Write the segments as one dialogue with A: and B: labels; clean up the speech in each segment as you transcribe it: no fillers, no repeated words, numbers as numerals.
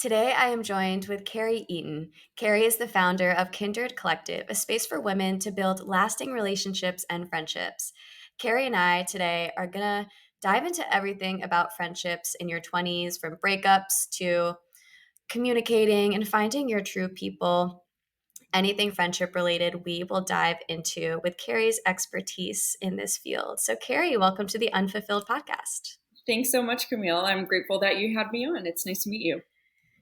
A: Today, I am joined with Carrie Eaton. Carrie is the founder of Kindered Collective, a space for women to build lasting relationships and friendships. Carrie and I today are going to dive into everything about friendships in your 20s, from breakups to communicating and finding your true people. Anything friendship related, we will dive into with Carrie's expertise in this field. So, Carrie, welcome to the Unfulfilled podcast.
B: Thanks so much, Camille. I'm grateful that you had me on. It's nice to meet you.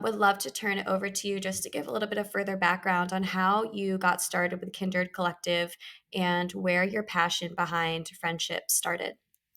A: Would love to turn it over to you just to give a little bit of further background on how you got started with Kindred Collective and where your passion behind friendship started.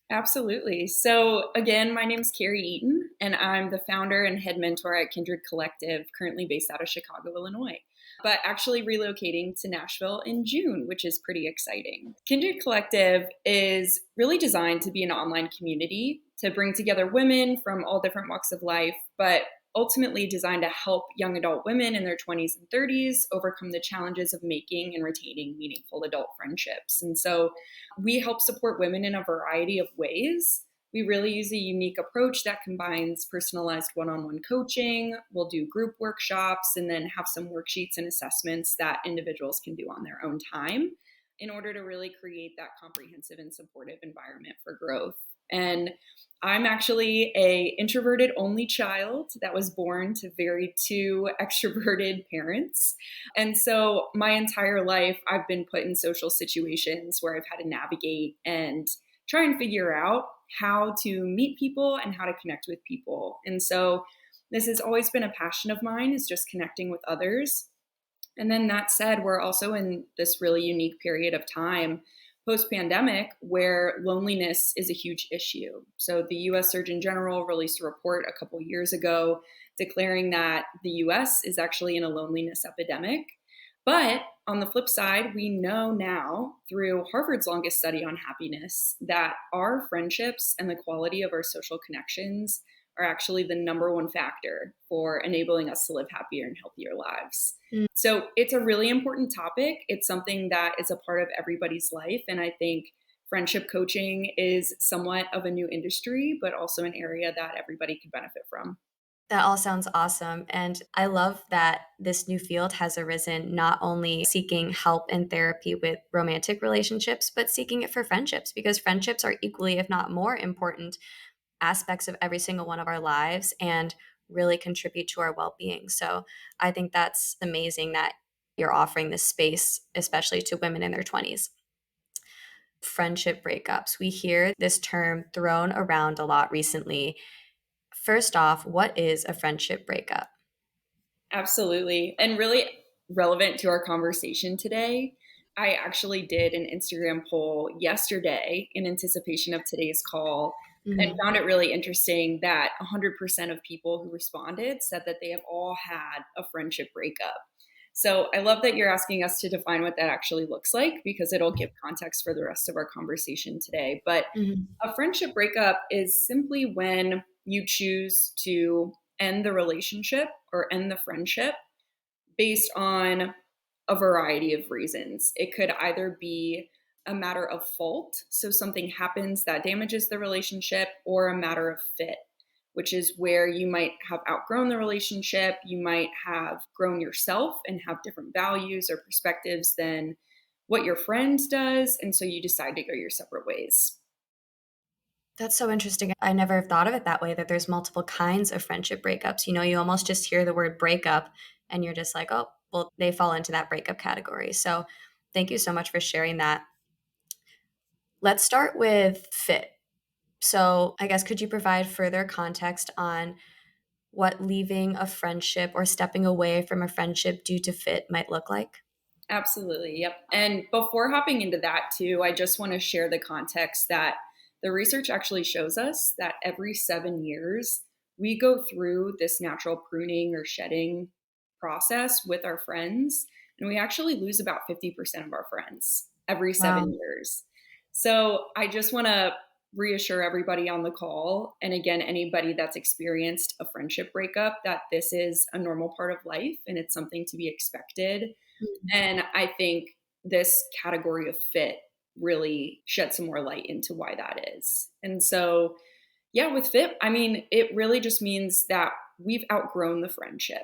B: Absolutely. So, again, my name is Carrie Eaton, and I'm the founder and head mentor at Kindred Collective, currently based out of Chicago, Illinois, but actually relocating to Nashville in June, which is pretty exciting. Kindred Collective is really designed to be an online community to bring together women from all different walks of life, but ultimately designed to help young adult women in their 20s and 30s overcome the challenges of making and retaining meaningful adult friendships. And so we help support women in a variety of ways. We really use a unique approach that combines personalized one-on-one coaching. We'll do group workshops and then have some worksheets and assessments that individuals can do on their own time in order to really create that comprehensive and supportive environment for growth. And I'm actually a introverted only child that was born to very two extroverted parents. And so my entire life, I've been put in social situations where I've had to navigate and try and figure out how to meet people and how to connect with people. And so this has always been a passion of mine, is just connecting with others. And then that said, we're also in this really unique period of time post-pandemic where loneliness is a huge issue. So the US Surgeon General released a report a couple years ago declaring that the US is actually in a loneliness epidemic. But on the flip side, we know now through Harvard's longest study on happiness that our friendships and the quality of our social connections are actually the number one factor for enabling us to live happier and healthier lives.
A: Mm.
B: So it's a really important topic. It's something that is a part of everybody's life. And I think friendship coaching is somewhat of a new industry, but also an area that everybody could benefit from.
A: That all sounds awesome. And I love that this new field has arisen, not only seeking help and therapy with romantic relationships, but seeking it for friendships, because friendships are equally, if not more important, aspects of every single one of our lives and really contribute to our well-being. So I think that's amazing that you're offering this space, especially to women in their 20s. Friendship breakups. We hear this term thrown around a lot recently. First off, what is a friendship breakup?
B: Absolutely. And really relevant to our conversation today, I actually did an Instagram poll yesterday in anticipation of today's call and
A: Mhm.
B: found it really interesting that 100% of people who responded said that they have all had a friendship breakup. So I love that you're asking us to define what that actually looks like because it'll give context for the rest of our conversation today. But
A: Mhm.
B: a friendship breakup is simply when you choose to end the relationship or end the friendship based on a variety of reasons. It could either be a matter of fault, so something happens that damages the relationship, or a matter of fit, which is where you might have outgrown the relationship, you might have grown yourself and have different values or perspectives than what your friend does, and so you decide to go your separate ways.
A: That's so interesting. I never thought of it that way, that there's multiple kinds of friendship breakups. You almost just hear the word breakup and you're just like, oh, well, they fall into that breakup category. So thank you so much for sharing that. Let's start with fit. So I guess could you provide further context on what leaving a friendship or stepping away from a friendship due to fit might look like?
B: Absolutely. Yep. And before hopping into that, too, I just want to share the context that the research actually shows us that every 7 years, we go through this natural pruning or shedding process with our friends. And we actually lose about 50% of our friends every seven
A: Wow.
B: years. So I just want to reassure everybody on the call, and again, anybody that's experienced a friendship breakup, that this is a normal part of life and it's something to be expected. And I think this category of fit really shed some more light into why that is. And so Yeah, with fit, I mean, it really just means that we've outgrown the friendship.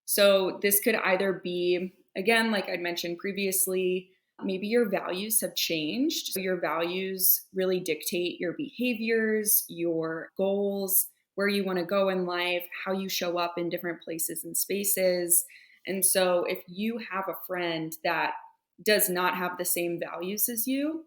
B: So this could either be, again, like I'd mentioned previously, maybe your values have changed. So your values really dictate your behaviors, your goals, where you want to go in life, how you show up in different places and spaces. And so if you have a friend that does not have the same values as you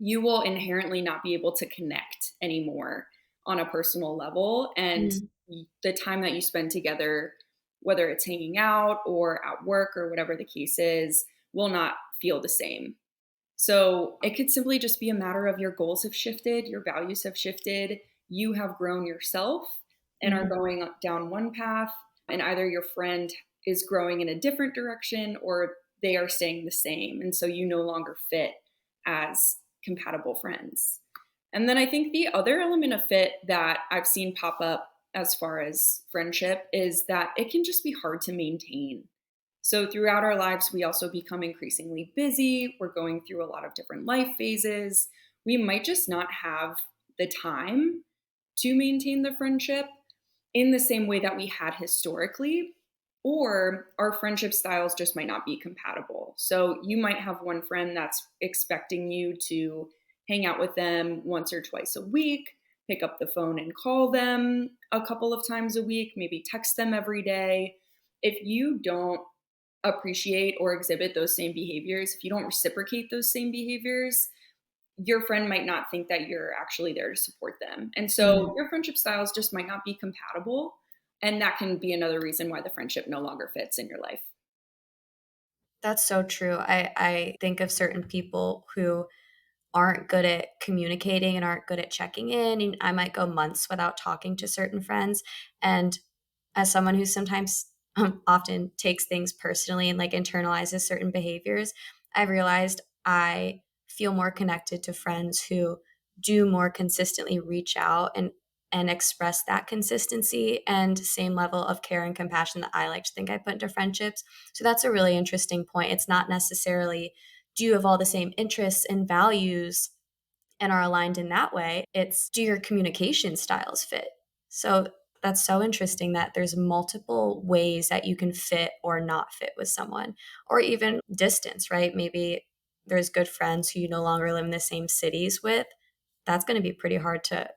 B: will inherently not be able to connect anymore on a personal level. And
A: Mm.
B: the time that you spend together, whether it's hanging out or at work or whatever the case is, will not feel the same. So it could simply just be a matter of your goals have shifted, your values have shifted, you have grown yourself and are
A: Mhm.
B: going down one path, and either your friend is growing in a different direction or they are staying the same. And so you no longer fit as compatible friends. And then I think the other element of fit that I've seen pop up as far as friendship is that it can just be hard to maintain. So, throughout our lives, we also become increasingly busy. We're going through a lot of different life phases. We might just not have the time to maintain the friendship in the same way that we had historically, or our friendship styles just might not be compatible. So, you might have one friend that's expecting you to hang out with them once or twice a week, pick up the phone and call them a couple of times a week, maybe text them every day. If you don't appreciate or exhibit those same behaviors, if you don't reciprocate those same behaviors, your friend might not think that you're actually there to support them. And so
A: Mm.
B: your friendship styles just might not be compatible. And that can be another reason why the friendship no longer fits in your life.
A: That's so true. I think of certain people who aren't good at communicating and aren't good at checking in, and I might go months without talking to certain friends, and as someone who sometimes often takes things personally and like internalizes certain behaviors, I've realized I feel more connected to friends who do more consistently reach out and express that consistency and same level of care and compassion that I like to think I put into friendships. So that's a really interesting point. It's not necessarily do you have all the same interests and values and are aligned in that way. It's do your communication styles fit? So that's so interesting that there's multiple ways that you can fit or not fit with someone, or even distance, right? Maybe there's good friends who you no longer live in the same cities with. That's going to be pretty hard to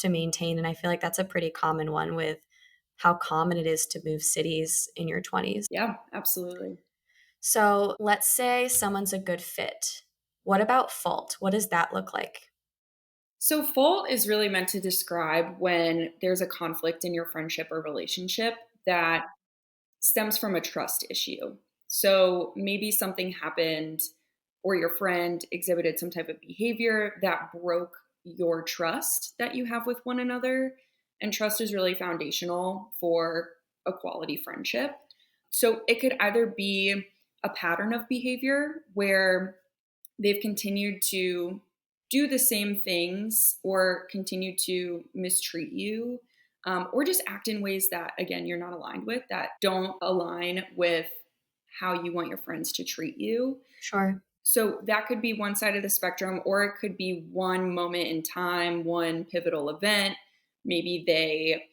A: maintain, and I feel like that's a pretty common one with how common it is to move cities in your 20s.
B: Yeah, absolutely.
A: So, let's say someone's a good fit. What about fault? What does that look like?
B: So, fault is really meant to describe when there's a conflict in your friendship or relationship that stems from a trust issue. So maybe something happened or your friend exhibited some type of behavior that broke your trust that you have with one another. And trust is really foundational for a quality friendship. So it could either be a pattern of behavior where they've continued to do the same things or continue to mistreat you, or just act in ways that, again, you're not aligned with, that don't align with how you want your friends to treat you.
A: Sure.
B: So that could be one side of the spectrum, or it could be one moment in time, one pivotal event. Maybe they,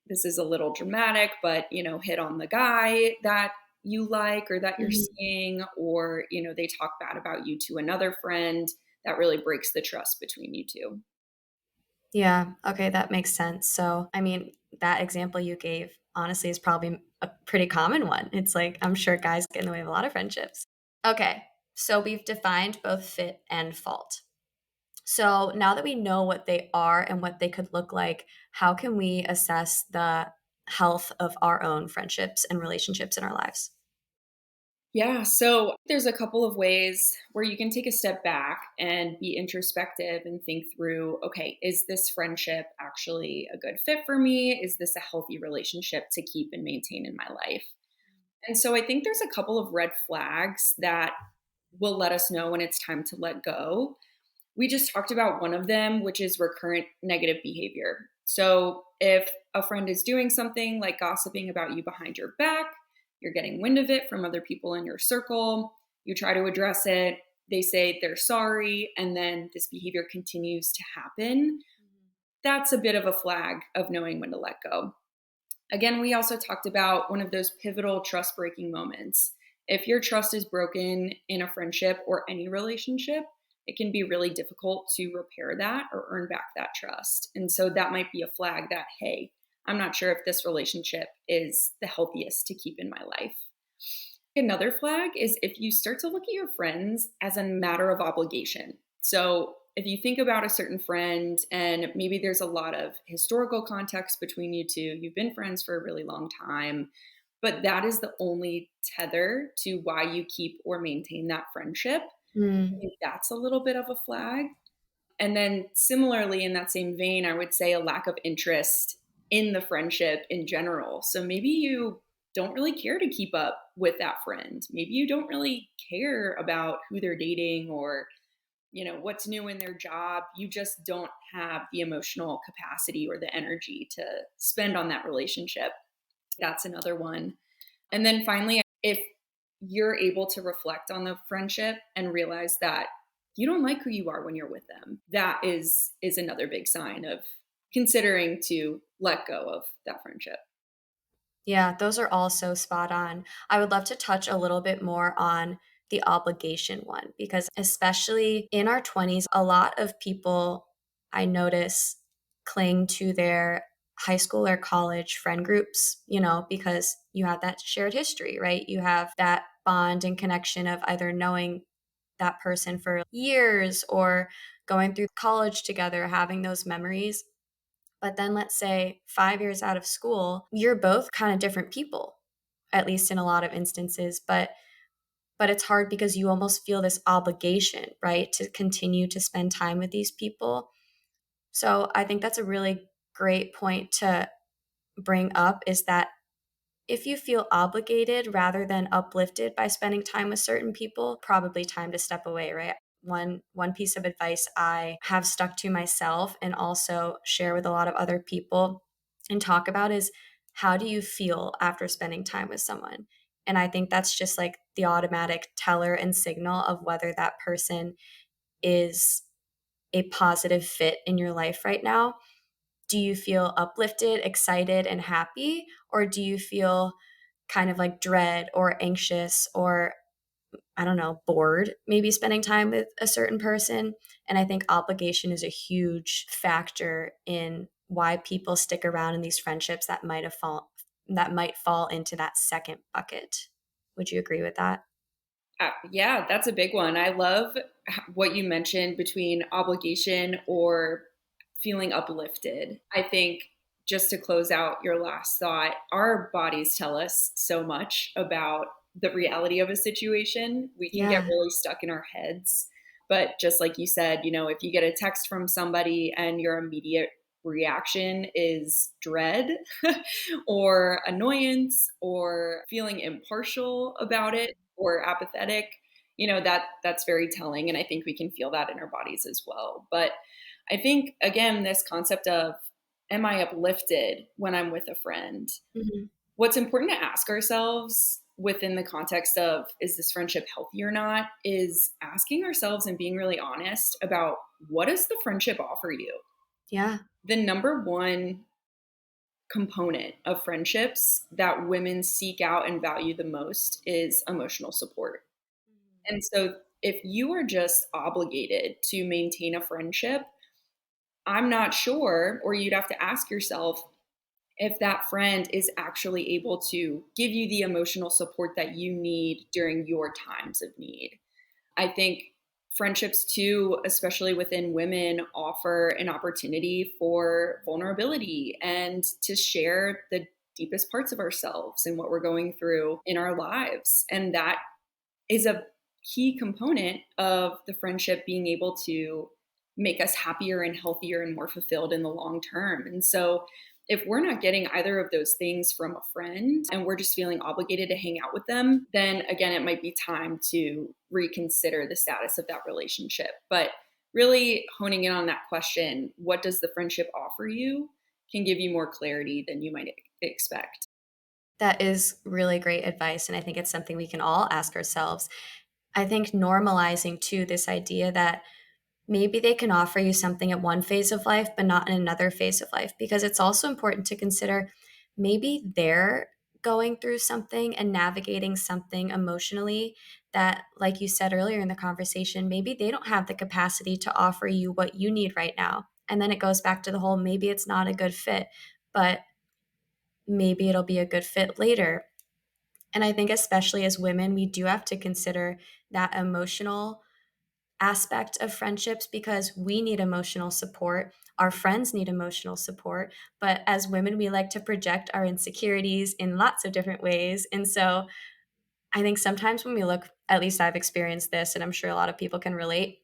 B: this is a little dramatic, but hit on the guy that you like or that you're
A: Mhm.
B: seeing, or they talk bad about you to another friend. That really breaks the trust between you two.
A: Yeah, okay, that makes sense. So, I mean, that example you gave honestly is probably a pretty common one. It's like, I'm sure guys get in the way of a lot of friendships. Okay, so we've defined both fit and fault. So, now that we know what they are and what they could look like, how can we assess the health of our own friendships and relationships in our lives?
B: Yeah, so there's a couple of ways where you can take a step back and be introspective and think through, okay, is this friendship actually a good fit for me? Is this a healthy relationship to keep and maintain in my life? And so I think there's a couple of red flags that will let us know when it's time to let go. We just talked about one of them, which is recurrent negative behavior. So if a friend is doing something like gossiping about you behind your back, you're getting wind of it from other people in your circle, you try to address it, they say they're sorry, and then this behavior continues to happen. that's a bit of a flag of knowing when to let go. Again, we also talked about one of those pivotal trust breaking moments. If your trust is broken in a friendship or any relationship, it can be really difficult to repair that or earn back that trust. And so that might be a flag that, hey, I'm not sure if this relationship is the healthiest to keep in my life. Another flag is if you start to look at your friends as a matter of obligation. So, if you think about a certain friend and maybe there's a lot of historical context between you two, you've been friends for a really long time, but that is the only tether to why you keep or maintain that friendship. I
A: Mm.
B: think that's a little bit of a flag. And then, similarly, in that same vein, I would say a lack of interest in the friendship in general. So maybe you don't really care to keep up with that friend. Maybe you don't really care about who they're dating or what's new in their job. You just don't have the emotional capacity or the energy to spend on that relationship. That's another one. And then finally, if you're able to reflect on the friendship and realize that you don't like who you are when you're with them, that is another big sign of considering to let go of that friendship.
A: Yeah, those are all so spot on. I would love to touch a little bit more on the obligation one because, especially in our 20s, a lot of people I notice cling to their high school or college friend groups, because you have that shared history, right? You have that bond and connection of either knowing that person for years or going through college together, having those memories. But then let's say 5 years out of school, you're both kind of different people, at least in a lot of instances, but it's hard because you almost feel this obligation, right, to continue to spend time with these people. So I think that's a really great point to bring up is that if you feel obligated rather than uplifted by spending time with certain people, probably time to step away, right? One piece of advice I have stuck to myself and also share with a lot of other people and talk about is how do you feel after spending time with someone? And I think that's just like the automatic teller and signal of whether that person is a positive fit in your life right now. Do you feel uplifted, excited, and happy? Or do you feel kind of like dread or anxious or, I don't know, bored, maybe spending time with a certain person? And I think obligation is a huge factor in why people stick around in these friendships that might fall into that second bucket. Would you agree with that?
B: Yeah, that's a big one. I love what you mentioned between obligation or feeling uplifted. I think just to close out your last thought, our bodies tell us so much about the reality of a situation. We can get
A: Yeah.
B: really stuck in our heads. But just like you said, if you get a text from somebody and your immediate reaction is dread or annoyance or feeling impartial about it or apathetic, that's very telling. And I think we can feel that in our bodies as well. But I think, again, this concept of am I uplifted when I'm with a friend?
A: Mhm.
B: What's important to ask ourselves within the context of is this friendship healthy or not is asking ourselves and being really honest about what does the friendship offer you?
A: Yeah.
B: The number one component of friendships that women seek out and value the most is emotional support. And so if you are just obligated to maintain a friendship, I'm not sure, or you'd have to ask yourself if that friend is actually able to give you the emotional support that you need during your times of need. I think friendships, too, especially within women, offer an opportunity for vulnerability and to share the deepest parts of ourselves and what we're going through in our lives. And that is a key component of the friendship being able to make us happier and healthier and more fulfilled in the long term. And so, if we're not getting either of those things from a friend and we're just feeling obligated to hang out with them, then again, it might be time to reconsider the status of that relationship. But really honing in on that question, what does the friendship offer you, can give you more clarity than you might expect.
A: That is really great advice. And I think it's something we can all ask ourselves. I think normalizing too this idea that maybe they can offer you something at one phase of life, but not in another phase of life. Because it's also important to consider maybe they're going through something and navigating something emotionally that, like you said earlier in the conversation, maybe they don't have the capacity to offer you what you need right now. And then it goes back to the whole maybe it's not a good fit, but maybe it'll be a good fit later. And I think, especially as women, we do have to consider that emotional aspect of friendships because we need emotional support. Our friends need emotional support. But as women, we like to project our insecurities in lots of different ways. And so I think sometimes when we look, at least I've experienced this, and I'm sure a lot of people can relate,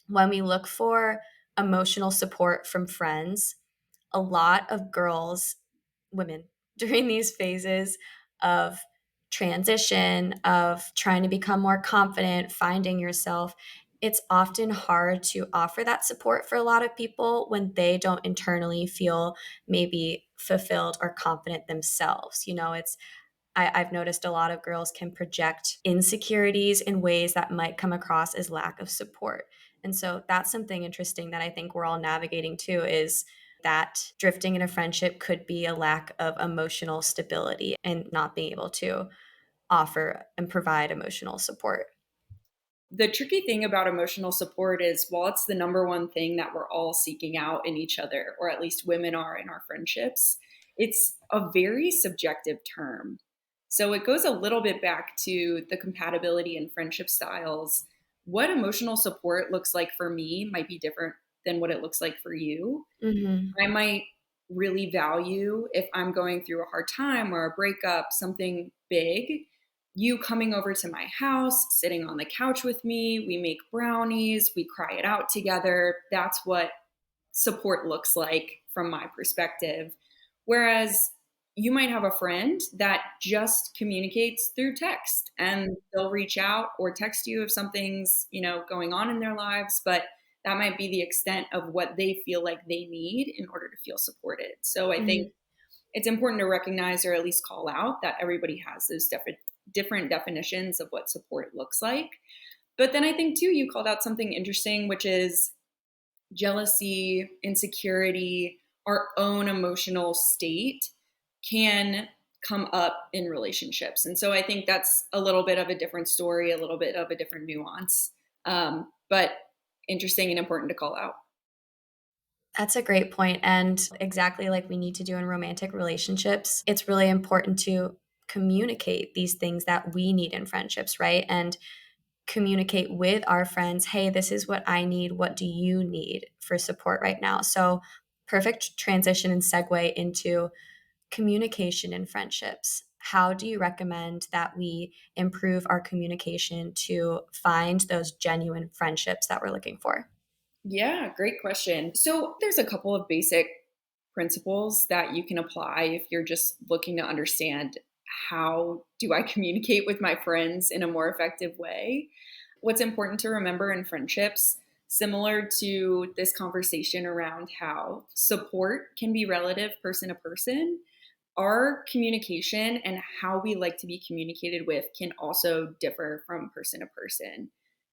A: when we look for emotional support from friends, a lot of girls, women, during these phases of transition, of trying to become more confident, finding yourself, it's often hard to offer that support for a lot of people when they don't internally feel maybe fulfilled or confident themselves. I've noticed a lot of girls can project insecurities in ways that might come across as lack of support. And so that's something interesting that I think we're all navigating too is that drifting in a friendship could be a lack of emotional stability and not being able to offer and provide emotional support.
B: The tricky thing about emotional support is while it's the number one thing that we're all seeking out in each other, or at least women are in our friendships, it's a very subjective term. So it goes a little bit back to the compatibility in friendship styles. What emotional support looks like for me might be different than what it looks like for you.
A: Mhm.
B: I might really value if I'm going through a hard time or a breakup, something big, you coming over to my house, sitting on the couch with me, we make brownies, we cry it out together. That's what support looks like from my perspective. Whereas you might have a friend that just communicates through text and they'll reach out or text you if something's, going on in their lives, but that might be the extent of what they feel like they need in order to feel supported. So I think
A: Mhm.
B: it's important to recognize or at least call out that everybody has those different definitions of what support looks like. But then I think too, you called out something interesting, which is jealousy, insecurity, our own emotional state can come up in relationships. And so I think that's a little bit of a different story, a little bit of a different nuance, but interesting and important to call out.
A: That's a great point, and exactly like we need to do in romantic relationships, it's really important to communicate these things that we need in friendships, right? And communicate with our friends, hey, this is what I need. What do you need for support right now? So, perfect transition and segue into communication in friendships. How do you recommend that we improve our communication to find those genuine friendships that we're looking for?
B: Yeah, great question. So there's a couple of basic principles that you can apply if you're just looking to understand how do I communicate with my friends in a more effective way. What's important to remember in friendships, similar to this conversation around how support can be relative person to person, our communication and how we like to be communicated with can also differ from person to person.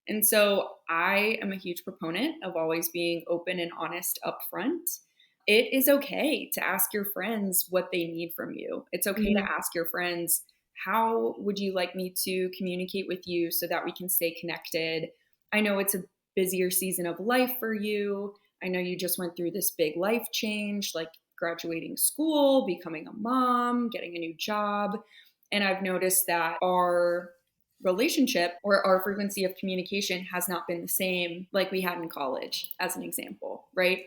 B: And so I am a huge proponent of always being open and honest upfront. It is okay to ask your friends what they need from you. It's okay to
A: Mhm.
B: ask your friends, how would you like me to communicate with you so that we can stay connected? I know it's a busier season of life for you. I know you just went through this big life change, like graduating school, becoming a mom, getting a new job. And I've noticed that our relationship or our frequency of communication has not been the same like we had in college, as an example, right?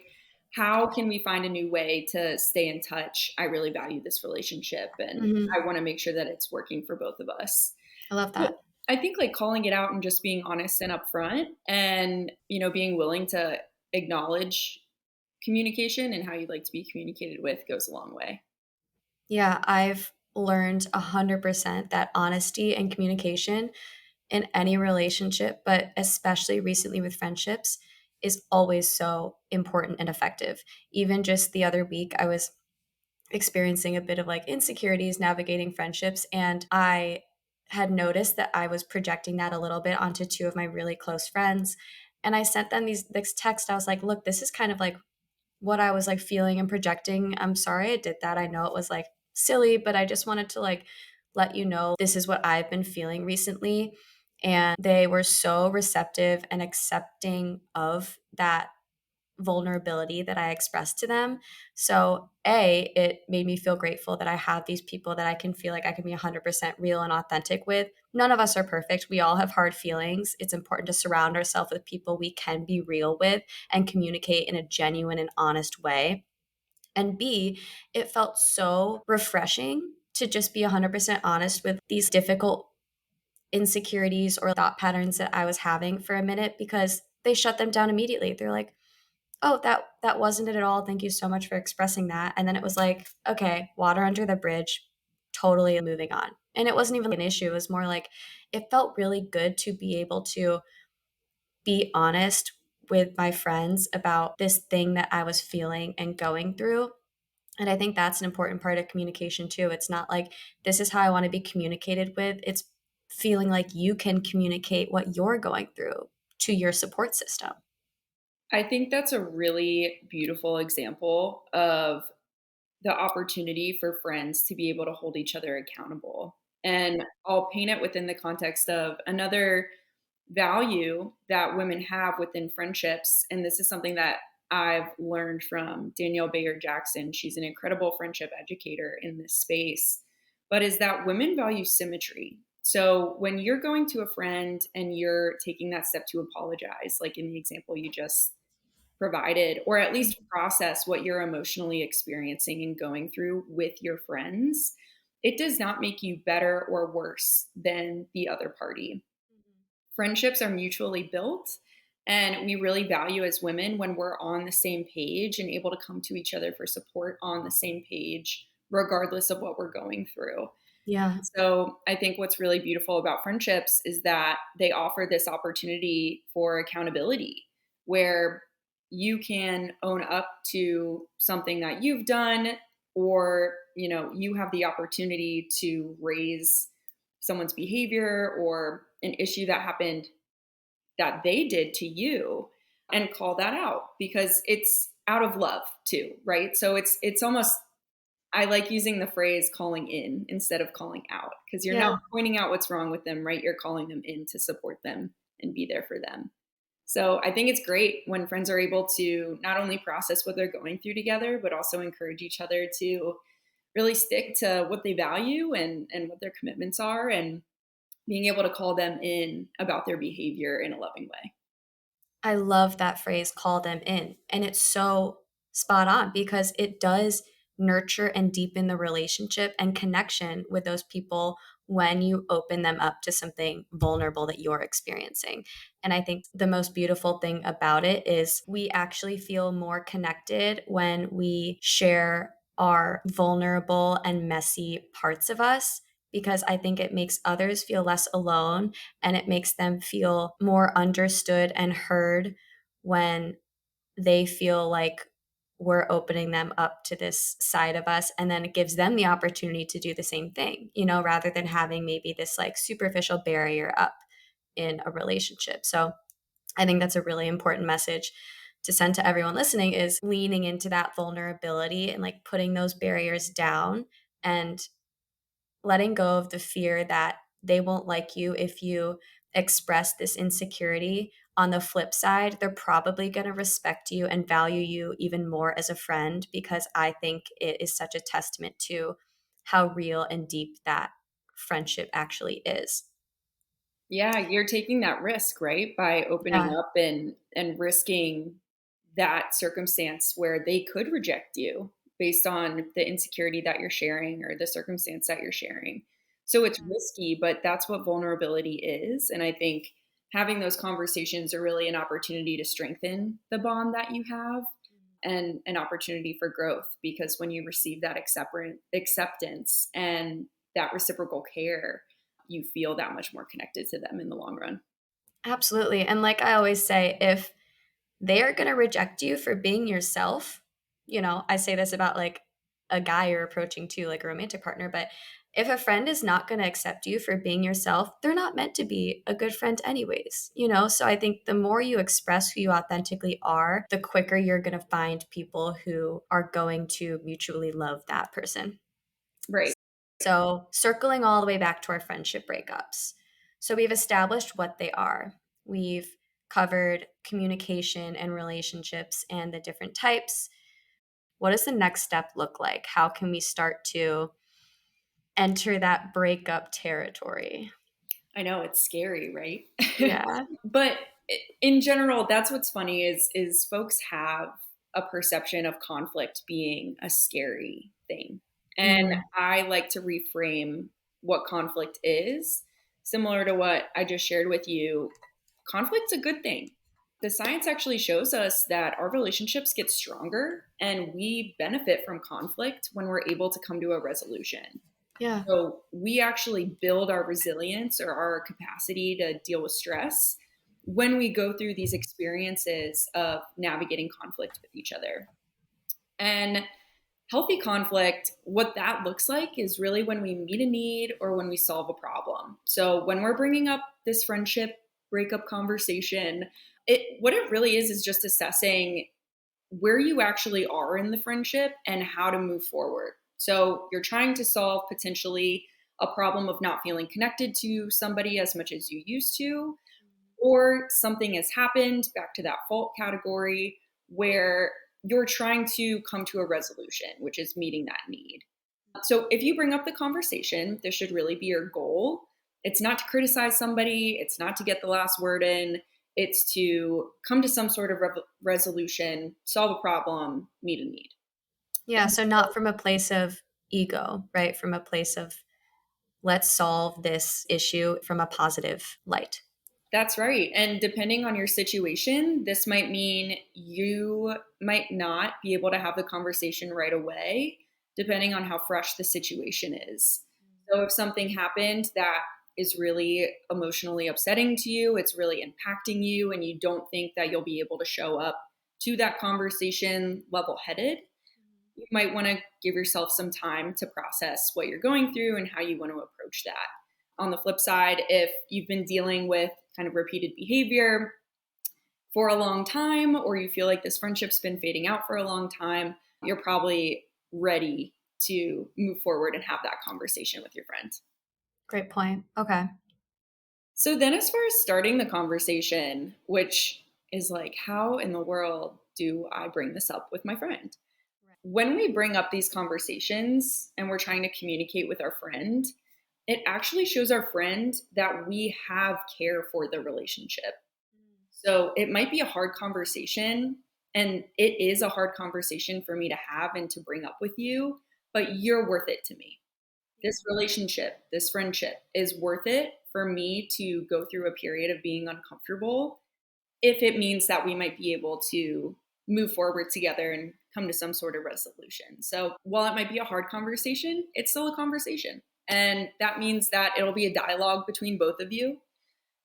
B: How can we find a new way to stay in touch? I really value this relationship and
A: Mhm.
B: I want to make sure that it's working for both of us.
A: I love
B: So
A: that.
B: I think like calling it out and just being honest and upfront and, being willing to acknowledge communication and how you'd like to be communicated with goes a long way.
A: Yeah, I've learned 100% that honesty and communication in any relationship, but especially recently with friendships, is always so important and effective. Even just the other week, I was experiencing a bit of like insecurities navigating friendships, and I had noticed that I was projecting that a little bit onto two of my really close friends. And I sent them this text. I was like, look, this is kind of like what I was like feeling and projecting. I'm sorry I did that. I know it was like silly, but I just wanted to like let you know this is what I've been feeling recently. And they were so receptive and accepting of that vulnerability that I expressed to them. So, A, it made me feel grateful that I have these people that I can feel like I can be 100% real and authentic with. None of us are perfect. We all have hard feelings. It's important to surround ourselves with people we can be real with and communicate in a genuine and honest way. And B, it felt so refreshing to just be 100% honest with these difficult insecurities or thought patterns that I was having for a minute because they shut them down immediately. They're like, "Oh, that wasn't it at all. Thank you so much for expressing that." And then it was like, "Okay, water under the bridge, totally moving on." And it wasn't even an issue. It was more like it felt really good to be able to be honest with my friends about this thing that I was feeling and going through. And I think that's an important part of communication too. It's not like this is how I want to be communicated with. It's feeling like you can communicate what you're going through to your support system.
B: I think that's a really beautiful example of the opportunity for friends to be able to hold each other accountable. And I'll paint it within the context of another value that women have within friendships. And this is something that I've learned from Danielle Bayard Jackson. She's an incredible friendship educator in this space, but is that women value symmetry. So when you're going to a friend and you're taking that step to apologize, like in the example you just provided, or at least process what you're emotionally experiencing and going through with your friends, it does not make you better or worse than the other party. Friendships are mutually built, and we really value as women when we're on the same page and able to come to each other for support on the same page, regardless of what we're going through.
A: Yeah.
B: So I think what's really beautiful about friendships is that they offer this opportunity for accountability where you can own up to something that you've done, or you have the opportunity to raise someone's behavior or an issue that happened that they did to you and call that out because it's out of love too, right? So it's almost, I like using the phrase calling in instead of calling out because you're not
A: Yeah.
B: pointing out what's wrong with them, right? You're calling them in to support them and be there for them. So I think it's great when friends are able to not only process what they're going through together, but also encourage each other to really stick to what they value and what their commitments are, and being able to call them in about their behavior in a loving way.
A: I love that phrase, call them in. And it's so spot on because it does nurture and deepen the relationship and connection with those people when you open them up to something vulnerable that you're experiencing. And I think the most beautiful thing about it is we actually feel more connected when we share our vulnerable and messy parts of us because I think it makes others feel less alone and it makes them feel more understood and heard when they feel like we're opening them up to this side of us, and then it gives them the opportunity to do the same thing, rather than having maybe this like superficial barrier up in a relationship. So I think that's a really important message to send to everyone listening is leaning into that vulnerability and like putting those barriers down and letting go of the fear that they won't like you if you express this insecurity. On the flip side, they're probably going to respect you and value you even more as a friend because I think it is such a testament to how real and deep that friendship actually is.
B: Yeah, you're taking that risk, right? By opening
A: Yeah.
B: up and risking that circumstance where they could reject you based on the insecurity that you're sharing or the circumstance that you're sharing. So it's risky, but that's what vulnerability is. And I think having those conversations are really an opportunity to strengthen the bond that you have and an opportunity for growth because when you receive that acceptance and that reciprocal care, you feel that much more connected to them in the long run.
A: Absolutely. And like I always say, if they are going to reject you for being yourself, I say this about like a guy you're approaching too, like a romantic partner, but If a friend is not going to accept you for being yourself, they're not meant to be a good friend anyways, you know? So I think the more you express who you authentically are, the quicker you're going to find people who are going to mutually love that person.
B: Right.
A: So, circling all the way back to our friendship breakups. So, we've established what they are. We've covered communication and relationships and the different types. What does the next step look like? How can we start to enter that breakup territory?
B: I know it's scary, right?
A: Yeah.
B: But in general, that's what's funny is folks have a perception of conflict being a scary thing. And
A: Mm,
B: I like to reframe what conflict is, similar to what I just shared with you. Conflict's a good thing. The science actually shows us that our relationships get stronger and we benefit from conflict when we're able to come to a resolution.
A: yeah.
B: So we actually build our resilience or our capacity to deal with stress when we go through these experiences of navigating conflict with each other. And healthy conflict, what that looks like is really when we meet a need or when we solve a problem. So when we're bringing up this friendship breakup conversation, what it really is just assessing where you actually are in the friendship and how to move forward. So you're trying to solve potentially a problem of not feeling connected to somebody as much as you used to, or something has happened, back to that fault category, where you're trying to come to a resolution, which is meeting that need. So if you bring up the conversation, this should really be your goal. It's not to criticize somebody, it's not to get the last word in, it's to come to some sort of resolution, solve a problem, meet a need.
A: Yeah. So, not from a place of ego, right? From a place of let's solve this issue from a positive light.
B: That's right. And depending on your situation, this might mean you might not be able to have the conversation right away, depending on how fresh the situation is. So if something happened that is really emotionally upsetting to you, it's really impacting you, and you don't think that you'll be able to show up to that conversation level headed, you might want to give yourself some time to process what you're going through and how you want to approach that. On the flip side, if you've been dealing with kind of repeated behavior for a long time, or you feel like this friendship's been fading out for a long time, you're probably ready to move forward and have that conversation with your friend.
A: Great point. Okay.
B: So then, as far as starting the conversation, which is like, how in the world do I bring this up with my friend? When we bring up these conversations and we're trying to communicate with our friend, it actually shows our friend that we have care for the relationship. So it might be a hard conversation, and it is a hard conversation for me to have and to bring up with you, but you're worth it to me. This relationship, this friendship is worth it for me to go through a period of being uncomfortable if it means that we might be able to move forward together and come to some sort of resolution. So while it might be a hard conversation, it's still a conversation. And that means that it'll be a dialogue between both of you.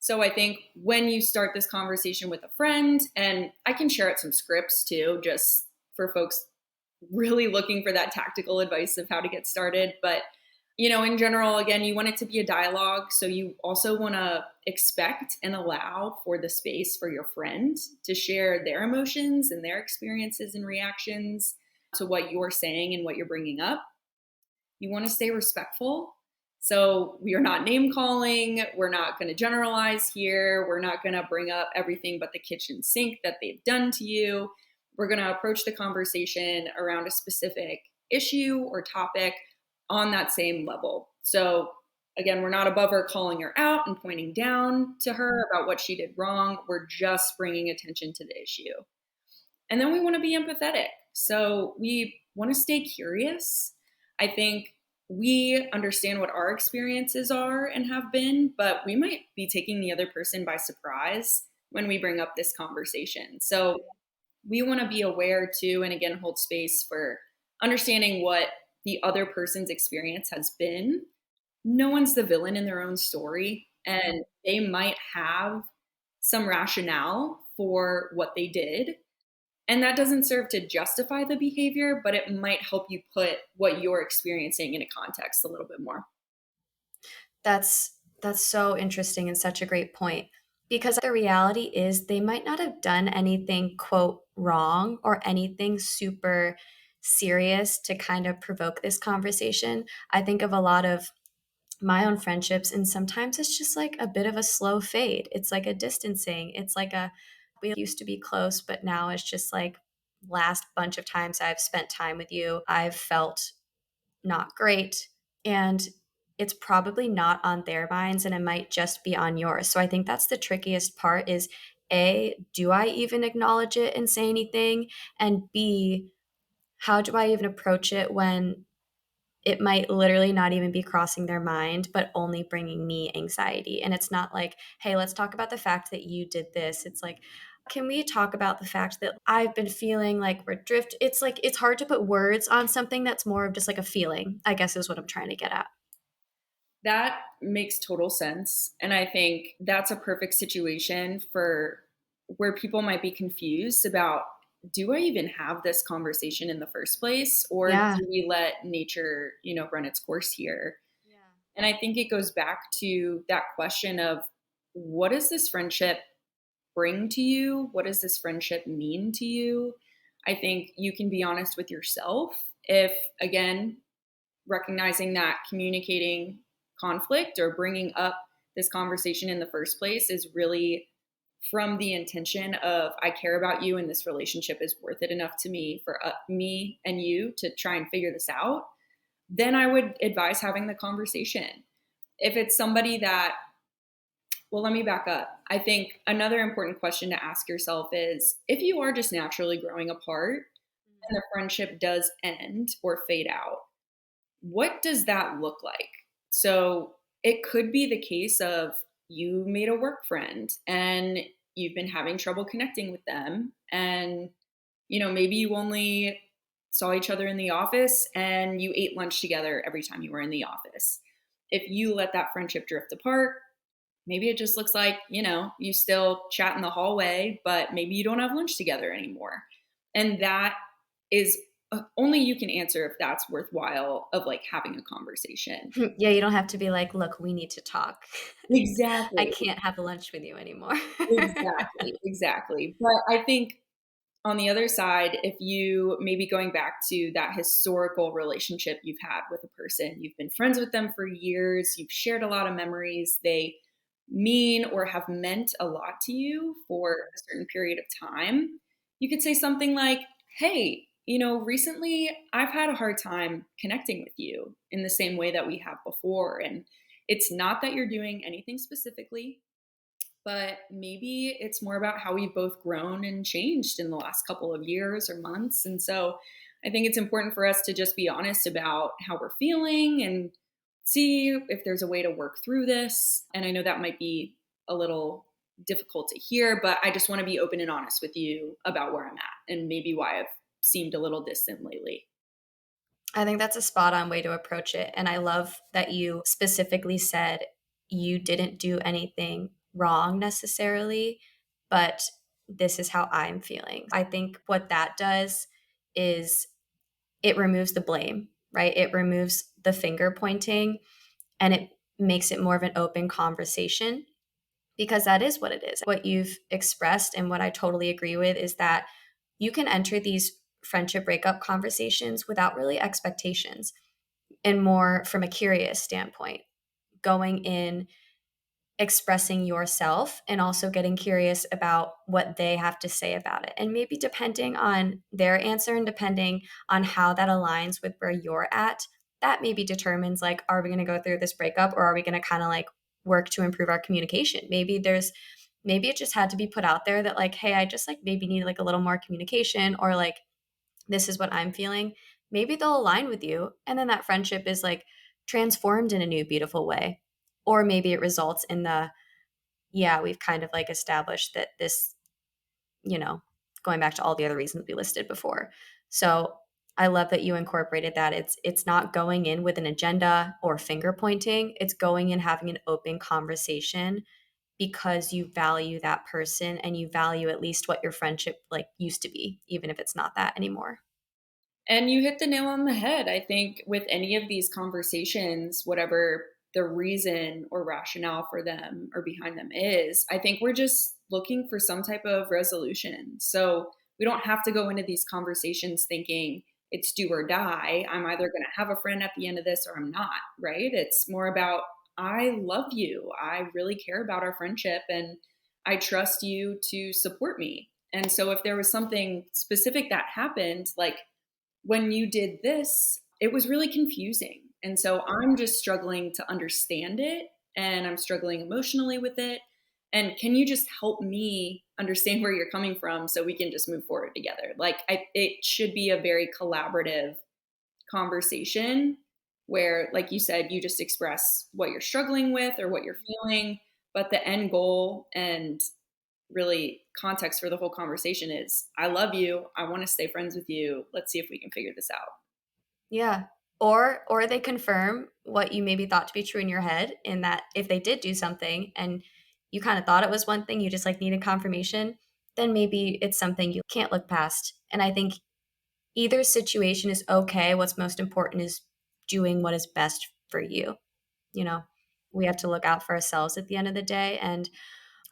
B: So I think when you start this conversation with a friend, and I can share out some scripts too, just for folks really looking for that tactical advice of how to get started. But in general, again, you want it to be a dialogue. So you also want to expect and allow for the space for your friend to share their emotions and their experiences and reactions to what you're saying and what you're bringing up. You want to stay respectful. So we are not name calling. We're not going to generalize here. We're not going to bring up everything but the kitchen sink that they've done to you. We're going to approach the conversation around a specific issue or topic on that same level. So again, we're not above her calling her out and pointing down to her about what she did wrong. We're just bringing attention to the issue. And then we want to be empathetic. So we want to stay curious. I think we understand what our experiences are and have been, but we might be taking the other person by surprise when we bring up this conversation. So we want to be aware too, and again, hold space for understanding what the other person's experience has been. No one's the villain in their own story, and they might have some rationale for what they did. And that doesn't serve to justify the behavior, but it might help you put what you're experiencing in a context a little bit more.
A: That's so interesting and such a great point, because the reality is they might not have done anything quote wrong or anything super serious to kind of provoke this conversation. I think of a lot of my own friendships, and sometimes it's just like a bit of a slow fade. It's like a distancing. It's like a, we used to be close, but now it's just like last bunch of times I've spent time with you, I've felt not great. And it's probably not on their minds and it might just be on yours. So I think that's the trickiest part is A, do I even acknowledge it and say anything? And B, how do I even approach it when it might literally not even be crossing their mind, but only bringing me anxiety? And it's not like, hey, let's talk about the fact that you did this. It's like, can we talk about the fact that I've been feeling like we're drift? It's like, it's hard to put words on something that's more of just like a feeling, I guess is what I'm trying to get at.
B: That makes total sense. And I think that's a perfect situation for where people might be confused about, do I even have this conversation in the first place? Or
A: Yeah.
B: do we let nature, run its course here? And I think it goes back to that question of, what does this friendship bring to you? What does this friendship mean to you? I think you can be honest with yourself if, again, recognizing that communicating conflict or bringing up this conversation in the first place is really from the intention of, I care about you and this relationship is worth it enough to me for me and you to try and figure this out, then I would advise having the conversation. If it's somebody that, well, let me back up. I think another important question to ask yourself is, if you are just naturally growing apart and the friendship does end or fade out, what does that look like? So it could be the case of, you made a work friend and you've been having trouble connecting with them. And, maybe you only saw each other in the office and you ate lunch together every time you were in the office. If you let that friendship drift apart, maybe it just looks like, you still chat in the hallway, but maybe you don't have lunch together anymore. And that is only you can answer if that's worthwhile of like having a conversation.
A: Yeah, you don't have to be like, look, we need to talk. I
B: Exactly.
A: can't have lunch with you anymore.
B: Exactly. Exactly. But I think on the other side, if you maybe going back to that historical relationship you've had with a person, you've been friends with them for years, you've shared a lot of memories, they mean or have meant a lot to you for a certain period of time, you could say something like, hey, recently I've had a hard time connecting with you in the same way that we have before. And it's not that you're doing anything specifically, but maybe it's more about how we've both grown and changed in the last couple of years or months. And so I think it's important for us to just be honest about how we're feeling and see if there's a way to work through this. And I know that might be a little difficult to hear, but I just want to be open and honest with you about where I'm at and maybe why I've seemed a little distant lately.
A: I think that's a spot on way to approach it. And I love that you specifically said you didn't do anything wrong necessarily, but this is how I'm feeling. I think what that does is it removes the blame, right? It removes the finger pointing and it makes it more of an open conversation, because that is what it is. What you've expressed and what I totally agree with is that you can enter these friendship breakup conversations without really expectations and more from a curious standpoint, going in, expressing yourself, and also getting curious about what they have to say about it. And maybe depending on their answer and depending on how that aligns with where you're at, that maybe determines like, are we going to go through this breakup or are we going to kind of like work to improve our communication? Maybe it just had to be put out there that like, hey, I just like maybe need like a little more communication, or like, this is what I'm feeling. Maybe they'll align with you. And then that friendship is like transformed in a new, beautiful way. Or maybe it results in the, yeah, we've kind of like established that this, you know, going back to all the other reasons we listed before. So I love that you incorporated that. It's not going in with an agenda or finger pointing. It's going in having an open conversation because you value that person and you value at least what your friendship like used to be, even if it's not that anymore.
B: And you hit the nail on the head. I think with any of these conversations, whatever the reason or rationale for them or behind them is. I think we're just looking for some type of resolution. So we don't have to go into these conversations thinking it's do or die. I'm either going to have a friend at the end of this or I'm not, right? It's more about I love you. I really care about our friendship and I trust you to support me. And so if there was something specific that happened, like when you did this, it was really confusing. And so I'm just struggling to understand it and I'm struggling emotionally with it. And can you just help me understand where you're coming from so we can just move forward together? It should be a very collaborative conversation where, like you said, you just express what you're struggling with or what you're feeling. But the end goal and really context for the whole conversation is I love you. I want to stay friends with you. Let's see if we can figure this out.
A: Yeah. Or they confirm what you maybe thought to be true in your head, in that if they did do something and you kind of thought it was one thing, you just like needed confirmation, then maybe it's something you can't look past. And I think either situation is okay. What's most important is doing what is best for you. You know, we have to look out for ourselves at the end of the day, and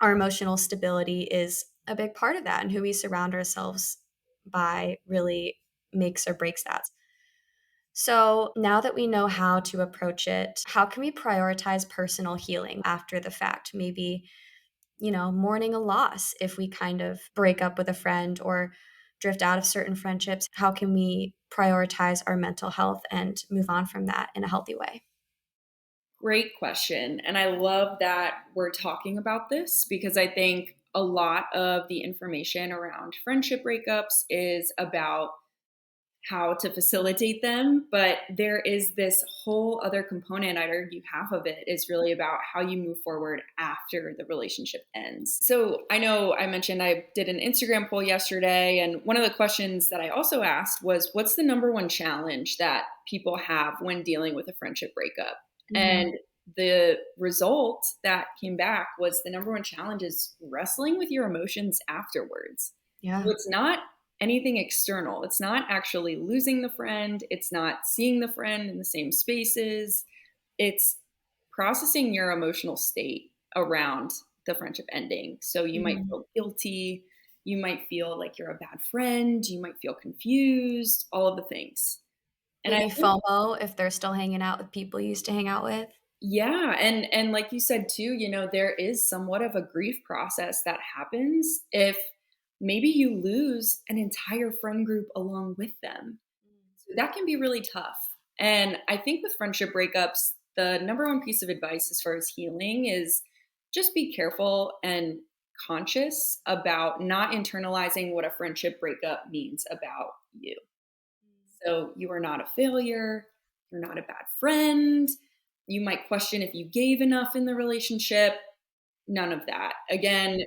A: our emotional stability is a big part of that. And who we surround ourselves by really makes or breaks that. So, now that we know how to approach it, how can we prioritize personal healing after the fact? Maybe, mourning a loss if we kind of break up with a friend or drift out of certain friendships. How can we prioritize our mental health and move on from that in a healthy way?
B: Great question. And I love that we're talking about this because I think a lot of the information around friendship breakups is about how to facilitate them. But there is this whole other component, I'd argue half of it is really about how you move forward after the relationship ends. So I know I mentioned I did an Instagram poll yesterday, and one of the questions that I also asked was what's the number one challenge that people have when dealing with a friendship breakup?
A: Mhm.
B: And the result that came back was the number one challenge is wrestling with your emotions afterwards. So
A: Yeah.
B: it's not anything external. It's not actually losing the friend. It's not seeing the friend in the same spaces. It's processing your emotional state around the friendship ending. So you might
A: Mhm.
B: feel guilty. You might feel like you're a bad friend. You might feel confused, all of the things. And I
A: Maybe
B: think
A: FOMO if they're still hanging out with people you used to hang out with.
B: yeah, and like you said too, there is somewhat of a grief process that happens if maybe you lose an entire friend group along with them. So that can be really tough. And I think with friendship breakups, the number one piece of advice as far as healing is just be careful and conscious about not internalizing what a friendship breakup means about you. So you are not a failure. You're not a bad friend. You might question if you gave enough in the relationship. None of that. Again,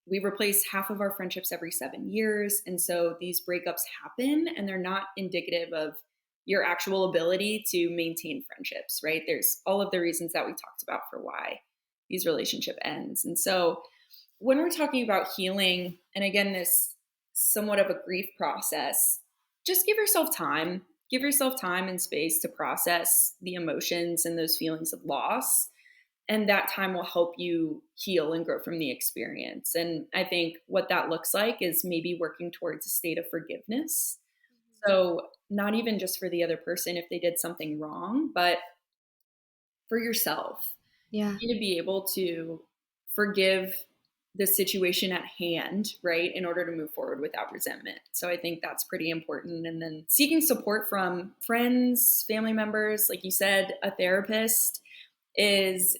B: we replace half of our friendships every 7 years. And so these breakups happen and they're not indicative of your actual ability to maintain friendships, right? There's all of the reasons that we talked about for why these relationship ends. And so when we're talking about healing, and again, this somewhat of a grief process, just give yourself time. Give yourself time and space to process the emotions and those feelings of loss. And that time will help you heal and grow from the experience. And I think what that looks like is maybe working towards a state of forgiveness. So, not even just for the other person if they did something wrong, but for yourself.
A: Yeah.
B: You need to be able to forgive the situation at hand, right, in order to move forward without resentment. So I think that's pretty important. And then seeking support from friends, family members, like you said, a therapist is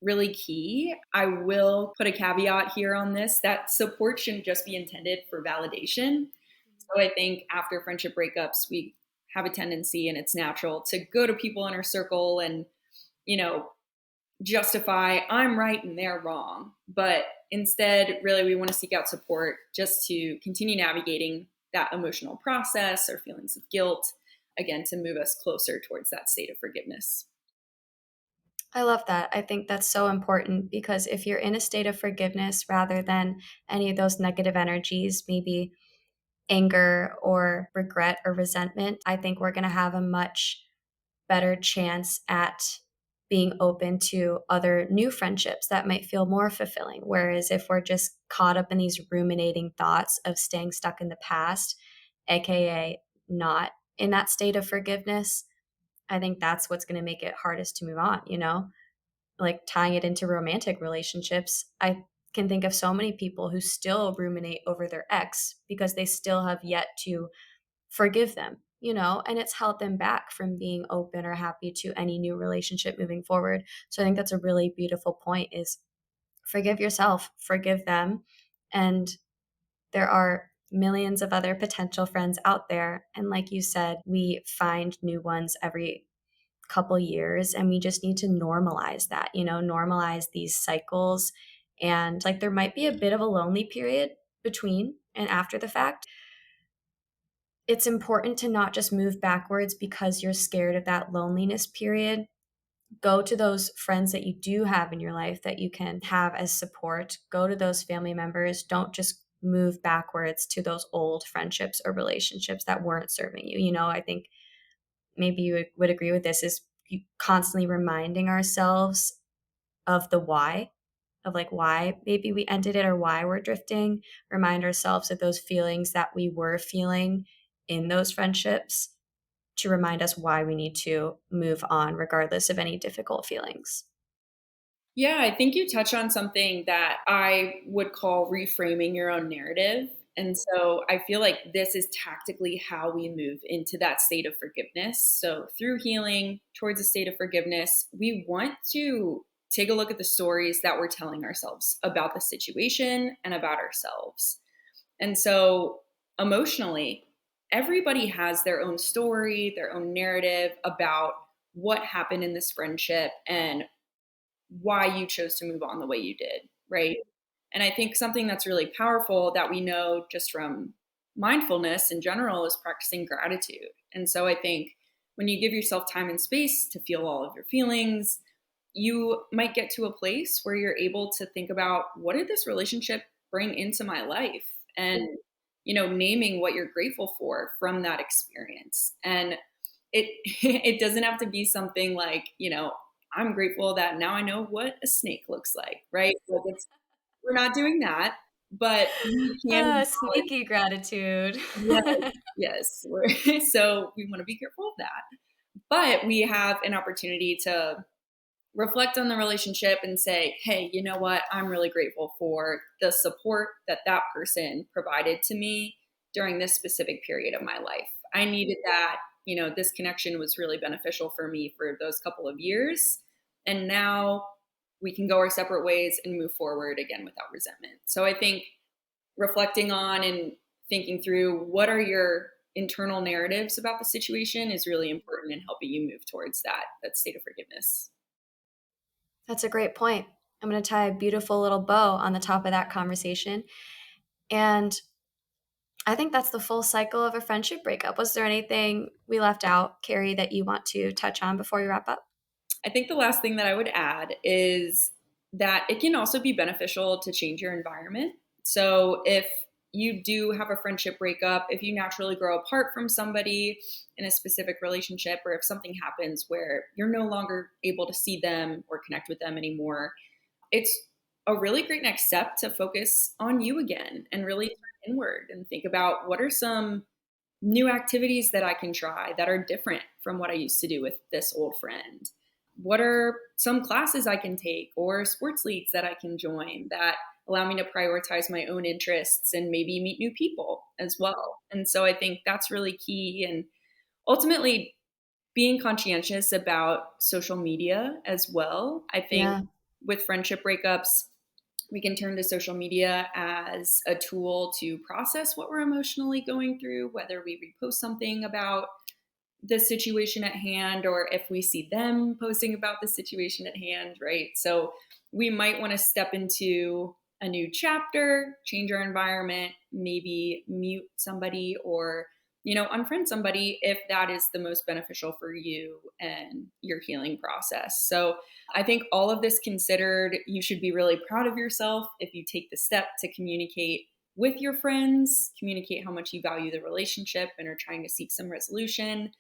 B: really key. I will put a caveat here on this that support shouldn't just be intended for validation. So I think after friendship breakups, we have a tendency, and it's natural, to go to people in our circle and, you know, justify I'm right and they're wrong. But instead, really, we want to seek out support just to continue navigating that emotional process or feelings of guilt, again, to move us closer towards that state of forgiveness.
A: I love that. I think that's so important because if you're in a state of forgiveness rather than any of those negative energies, maybe anger or regret or resentment, I think we're going to have a much better chance at being open to other new friendships that might feel more fulfilling. Whereas if we're just caught up in these ruminating thoughts of staying stuck in the past, AKA not in that state of forgiveness, I think that's what's going to make it hardest to move on, you know? Like tying it into romantic relationships, I can think of so many people who still ruminate over their ex because they still have yet to forgive them, you know, and it's held them back from being open or happy to any new relationship moving forward. So I think that's a really beautiful point is forgive yourself, forgive them. And there are millions of other potential friends out there. And like you said, we find new ones every couple years and we just need to normalize that, you know, normalize these cycles. And like there might be a bit of a lonely period between and after the fact. It's important to not just move backwards because you're scared of that loneliness period. Go to those friends that you do have in your life that you can have as support. Go to those family members. Don't just move backwards to those old friendships or relationships that weren't serving you. You know, I think maybe you would agree with this is constantly reminding ourselves of the why, of like why maybe we ended it or why we're drifting, remind ourselves of those feelings that we were feeling in those friendships to remind us why we need to move on regardless of any difficult feelings.
B: Yeah, I think you touch on something that I would call reframing your own narrative. And so I feel like this is tactically how we move into that state of forgiveness. So through healing towards a state of forgiveness, we want to take a look at the stories that we're telling ourselves about the situation and about ourselves. And so emotionally, everybody has their own story, their own narrative about what happened in this friendship and why you chose to move on the way you did, right? And I think something that's really powerful that we know just from mindfulness in general is practicing gratitude. And so I think when you give yourself time and space to feel all of your feelings, you might get to a place where you're able to think about what did this relationship bring into my life? And, you know, naming what you're grateful for from that experience. And it it doesn't have to be something like, you know, I'm grateful that now I know what a snake looks like, right? Like it's we're not doing that, but we can acknowledge.
A: Sneaky gratitude.
B: Yes, yes. So we want to be careful of that. But we have an opportunity to reflect on the relationship and say, hey, you know what? I'm really grateful for the support that that person provided to me during this specific period of my life. I needed that. You know, this connection was really beneficial for me for those couple of years. And now we can go our separate ways and move forward again without resentment. So I think reflecting on and thinking through what are your internal narratives about the situation is really important in helping you move towards that state of forgiveness.
A: That's a great point. I'm going to tie a beautiful little bow on the top of that conversation. And I think that's the full cycle of a friendship breakup. Was there anything we left out, Carrie, that you want to touch on before we wrap up?
B: I think the last thing that I would add is that it can also be beneficial to change your environment. So if you do have a friendship breakup, if you naturally grow apart from somebody in a specific relationship, or if something happens where you're no longer able to see them or connect with them anymore, it's a really great next step to focus on you again and really turn inward and think about what are some new activities that I can try that are different from what I used to do with this old friend. What are some classes I can take or sports leagues that I can join that allow me to prioritize my own interests and maybe meet new people as well? And so I think that's really key. And ultimately, being conscientious about social media as well. I think
A: Yeah.
B: with friendship breakups, we can turn to social media as a tool to process what we're emotionally going through, whether we repost something about the situation at hand or if we see them posting about the situation at hand, right? So we might want to step into a new chapter, change our environment, maybe mute somebody or unfriend somebody if that is the most beneficial for you and your healing process. So I think all of this considered, you should be really proud of yourself if you take the step to communicate with your friends, communicate how much you value the relationship and are trying to seek some resolution.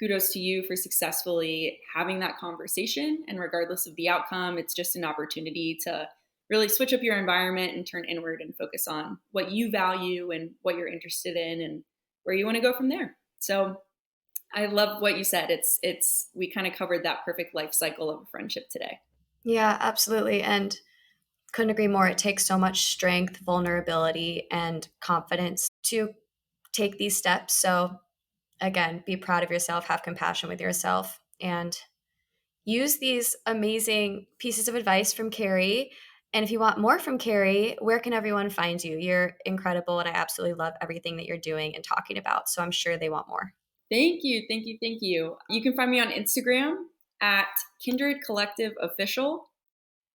B: kudos to you for successfully having that conversation. And regardless of the outcome, it's just an opportunity to really switch up your environment and turn inward and focus on what you value and what you're interested in and where you want to go from there. So I love what you said. It's we kind of covered that perfect life cycle of a friendship today.
A: Yeah, absolutely. And couldn't agree more. It takes so much strength, vulnerability, and confidence to take these steps. So, again, be proud of yourself, have compassion with yourself, and use these amazing pieces of advice from Carrie. And if you want more from Carrie, where can everyone find you? You're incredible, and I absolutely love everything that you're doing and talking about. So, I'm sure they want more.
B: Thank you, thank you, thank you. You can find me on Instagram at Kindred Collective Official.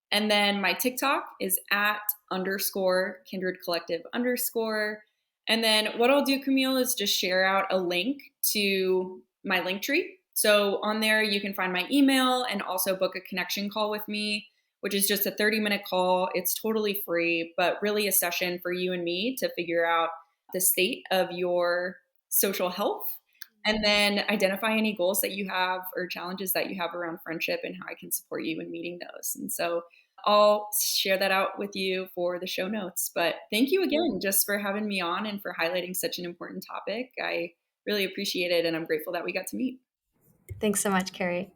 B: And then my TikTok is at underscore Kindred Collective underscore. And then what I'll do, Camille, is just share out a link to my link tree. So on there, you can find my email and also book a connection call with me, which is just a 30-minute call. It's totally free, but really a session for you and me to figure out the state of your social health and then identify any goals that you have or challenges that you have around friendship and how I can support you in meeting those. And so I'll share that out with you for the show notes. But thank you again just for having me on and for highlighting such an important topic. I really appreciate it, and I'm grateful that we got to meet.
A: Thanks so much, Carrie.